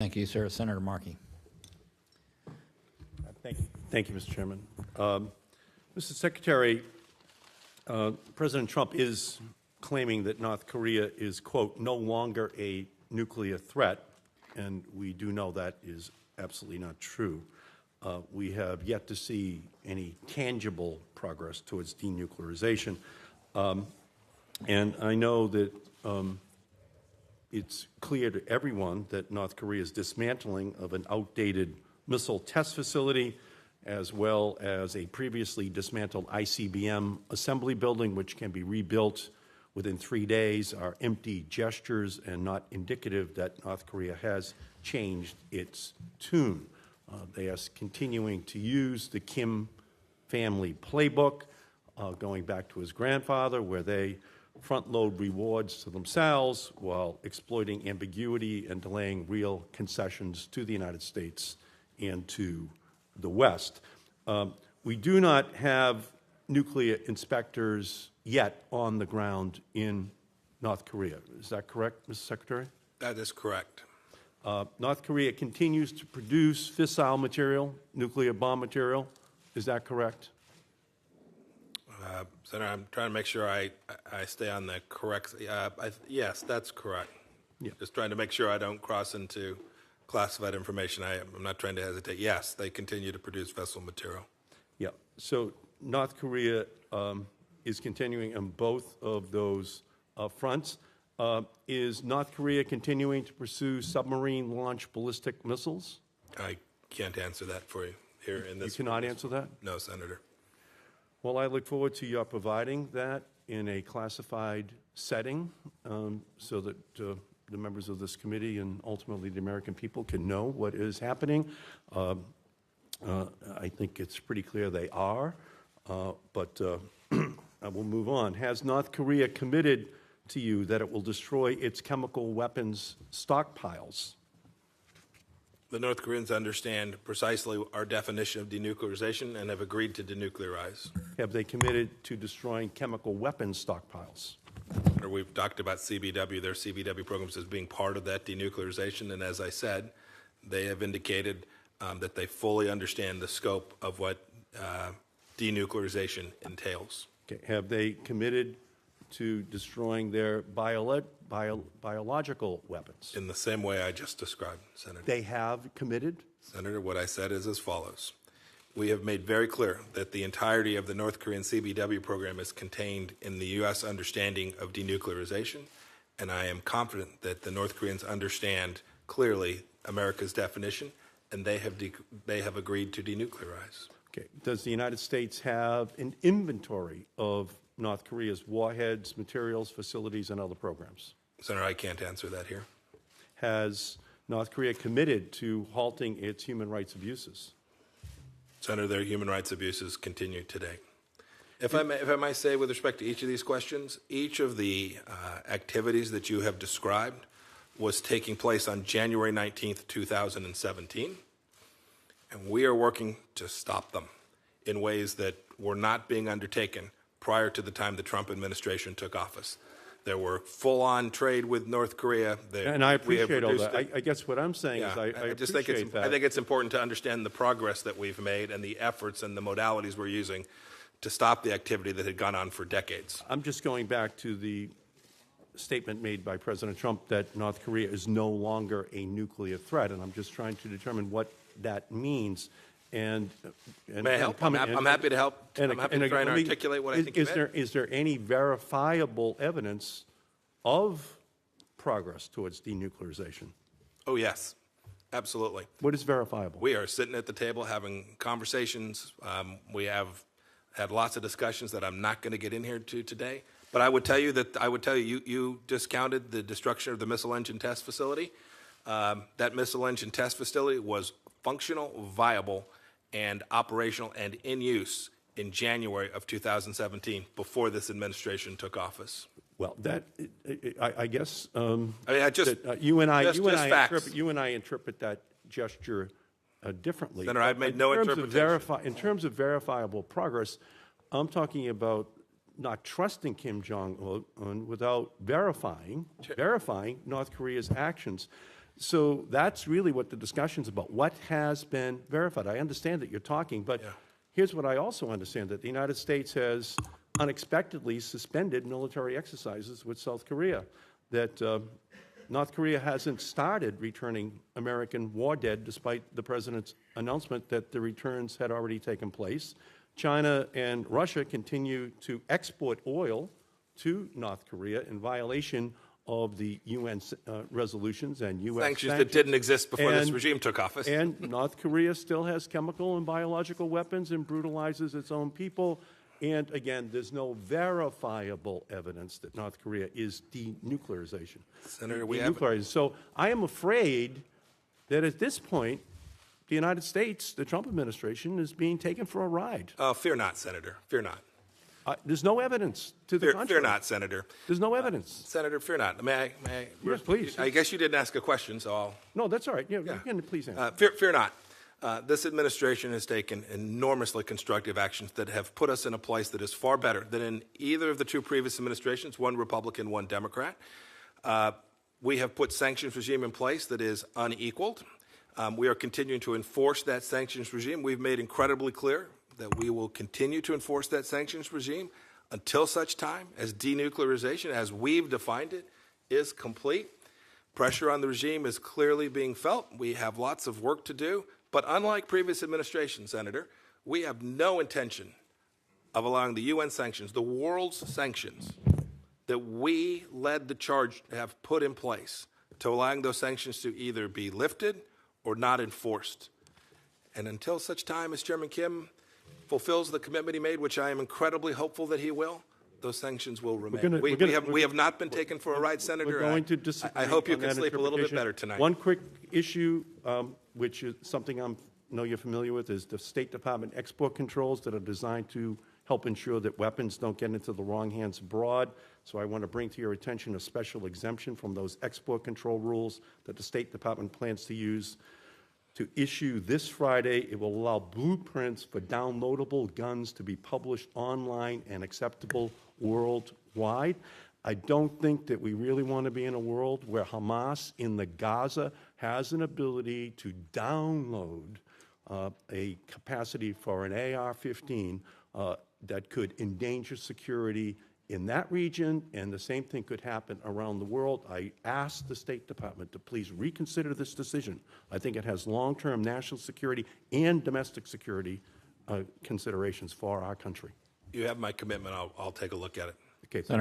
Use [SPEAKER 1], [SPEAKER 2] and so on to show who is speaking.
[SPEAKER 1] Thank you, sir. Senator Markey.
[SPEAKER 2] Thank you, Mr. Chairman. Mr. Secretary, President Trump is claiming that North Korea is, quote, no longer a nuclear threat, and we do know that is absolutely not true. We have yet to see any tangible progress towards denuclearization. And I know that it's clear to everyone that North Korea's dismantling of an outdated missile test facility, as well as a previously dismantled ICBM assembly building, which can be rebuilt within 3 days, are empty gestures and not indicative that North Korea has changed its tune. They are continuing to use the Kim family playbook, going back to his grandfather, where they front-load rewards to themselves while exploiting ambiguity and delaying real concessions to the United States and to the West. We do not have nuclear inspectors yet on the ground in North Korea. Is that correct, Mr. Secretary?
[SPEAKER 3] That is correct.
[SPEAKER 2] North Korea continues to produce fissile material, nuclear bomb material. Is that correct?
[SPEAKER 3] Senator, I'm trying to make sure I stay on the correct. Yes, that's correct.
[SPEAKER 2] Yeah.
[SPEAKER 3] Just trying to make sure I don't cross into classified information. I'm not trying to hesitate. Yes, they continue to produce fissile material.
[SPEAKER 2] Yeah. So North Korea is continuing on both of those fronts. Is North Korea continuing to pursue submarine-launched ballistic missiles?
[SPEAKER 3] I can't answer that for you here in this.
[SPEAKER 2] You cannot answer that?
[SPEAKER 3] No, Senator.
[SPEAKER 2] Well, I look forward to your providing that in a classified setting so that the members of this committee and ultimately the American people can know what is happening. I think it's pretty clear they are, but I will move on. Has North Korea committed to you that it will destroy its chemical weapons stockpiles?
[SPEAKER 3] The North Koreans understand precisely our definition of denuclearization and have agreed to denuclearize.
[SPEAKER 2] Have they committed to destroying chemical weapons stockpiles?
[SPEAKER 3] Or we've talked about CBW, their CBW programs as being part of that denuclearization, and as I said, they have indicated that they fully understand the scope of what denuclearization entails.
[SPEAKER 2] Okay. Have they committed to destroying their biological weapons?
[SPEAKER 3] In the same way I just described, Senator.
[SPEAKER 2] They have committed?
[SPEAKER 3] Senator, what I said is as follows. We have made very clear that the entirety of the North Korean CBW program is contained in the U.S. understanding of denuclearization, and I am confident that the North Koreans understand clearly America's definition, and they have agreed to denuclearize.
[SPEAKER 2] Okay. Does the United States have an inventory of North Korea's warheads, materials, facilities, and other programs?
[SPEAKER 3] Senator, I can't answer that here.
[SPEAKER 2] Has North Korea committed to halting its human rights abuses?
[SPEAKER 3] Senator, their human rights abuses continue today. If I may say, with respect to each of these questions, each of the activities that you have described was taking place on January 19th, 2017, and we are working to stop them in ways that were not being undertaken prior to the time the Trump administration took office. There were full-on trade with North Korea.
[SPEAKER 2] And I appreciate all that. I guess what I'm saying is I
[SPEAKER 3] just
[SPEAKER 2] appreciate that.
[SPEAKER 3] I think it's important to understand the progress that we've made and the efforts and the modalities we're using to stop the activity that had gone on for decades.
[SPEAKER 2] I'm just going back to the statement made by President Trump that North Korea is no longer a nuclear threat, and I'm just trying to determine what that means. And
[SPEAKER 3] may I help? I'm happy to help. I'm happy to try and articulate what I think
[SPEAKER 2] is there any verifiable evidence of progress towards denuclearization?
[SPEAKER 3] Oh, yes, absolutely.
[SPEAKER 2] What is verifiable?
[SPEAKER 3] We are sitting at the table having conversations. We have had lots of discussions that I'm not going to get in here to today. But I would tell you that you discounted the destruction of the missile engine test facility. That missile engine test facility was functional, viable, and operational and in use in January of 2017, before this administration took office.
[SPEAKER 2] Well, that I guess
[SPEAKER 3] you and
[SPEAKER 2] I interpret that gesture differently.
[SPEAKER 3] Senator, I've made no interpretation.
[SPEAKER 2] In terms of verifiable progress, I'm talking about not trusting Kim Jong-un without verifying North Korea's actions. So that's really what the discussion's about. What has been verified? I understand that you're talking, but here's what I also understand, that the United States has unexpectedly suspended military exercises with South Korea, that North Korea hasn't started returning American war dead despite the president's announcement that the returns had already taken place. China and Russia continue to export oil to North Korea in violation of the UN resolutions and U.S.
[SPEAKER 3] Sanctions that didn't exist before this regime took office.
[SPEAKER 2] And North Korea still has chemical and biological weapons and brutalizes its own people. And again, there's no verifiable evidence that North Korea is denuclearization.
[SPEAKER 3] Senator, we have...
[SPEAKER 2] So I am afraid that at this point, the United States, the Trump administration, is being taken for a ride.
[SPEAKER 3] Fear not, Senator. Fear not.
[SPEAKER 2] There's no evidence to the contrary.
[SPEAKER 3] Fear not, Senator.
[SPEAKER 2] There's no evidence.
[SPEAKER 3] Senator, fear not. May I?
[SPEAKER 2] Yes, please.
[SPEAKER 3] I guess you didn't ask a question, so I'll...
[SPEAKER 2] No, that's all right. Yeah. You can please answer.
[SPEAKER 3] Fear not. This administration has taken enormously constructive actions that have put us in a place that is far better than in either of the two previous administrations, one Republican, one Democrat. We have put sanctions regime in place that is unequaled. We are continuing to enforce that sanctions regime. We've made incredibly clear that we will continue to enforce that sanctions regime until such time as denuclearization, as we've defined it, is complete. Pressure on the regime is clearly being felt. We have lots of work to do. But unlike previous administrations, Senator, we have no intention of allowing the UN sanctions, the world's sanctions, that we led the charge to have put in place, to allowing those sanctions to either be lifted or not enforced. And until such time as Chairman Kim fulfills the commitment he made, which I am incredibly hopeful that he will, those sanctions will remain. We have not been taken for a ride, Senator.
[SPEAKER 2] We're going to disagree.
[SPEAKER 3] I hope you
[SPEAKER 2] on
[SPEAKER 3] can
[SPEAKER 2] that
[SPEAKER 3] sleep a little bit better tonight.
[SPEAKER 2] One quick issue, which is something I know you're familiar with, is the State Department export controls that are designed to help ensure that weapons don't get into the wrong hands abroad. So I want to bring to your attention a special exemption from those export control rules that the State Department plans to use to issue this Friday. It will allow blueprints for downloadable guns to be published online and acceptable worldwide. I don't think that we really want to be in a world where Hamas in the Gaza has an ability to download a capacity for an AR-15 that could endanger security in that region, and the same thing could happen around the world. I asked the State Department to please reconsider this decision. I think it has long-term national security and domestic security considerations for our country.
[SPEAKER 3] You have my commitment. I'll take a look at it.
[SPEAKER 2] Okay.
[SPEAKER 1] Senator